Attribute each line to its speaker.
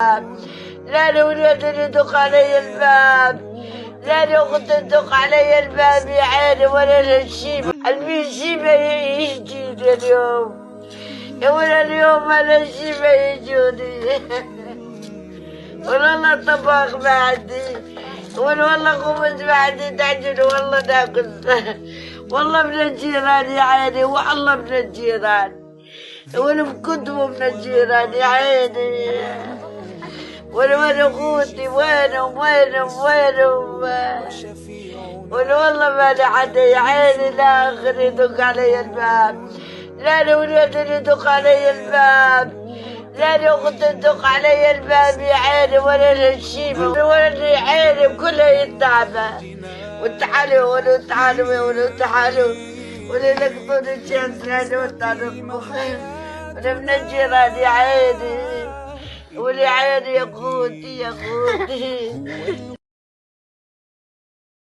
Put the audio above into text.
Speaker 1: لا الولاد اللي يدق علي الباب، لا الأخت تدق علي الباب يا عيني، ولا الشيبة الشيبة يجيني اليوم يا ولا اليوم أنا الشيبة يجوني والله طباخ ما عندي والله خبز ما عندي تعجن والله ناكل والله من الجيران يا عيني والله من الجيران والمكتبوا من الجيران يا عيني وين اخوتي وينهم والله ما لي حد يا عيني لا اخر يدق علي الباب، لا الولاد اللي يدق علي الباب، لا الاخت تدق علي الباب يا عيني، ولا الشيبه ولا عيني كلها يتعبى وتعالوا ولا نقطون الشمس لا وتعرفوا ولا من الجيران يا عيني، ولي عيني يا اخوتي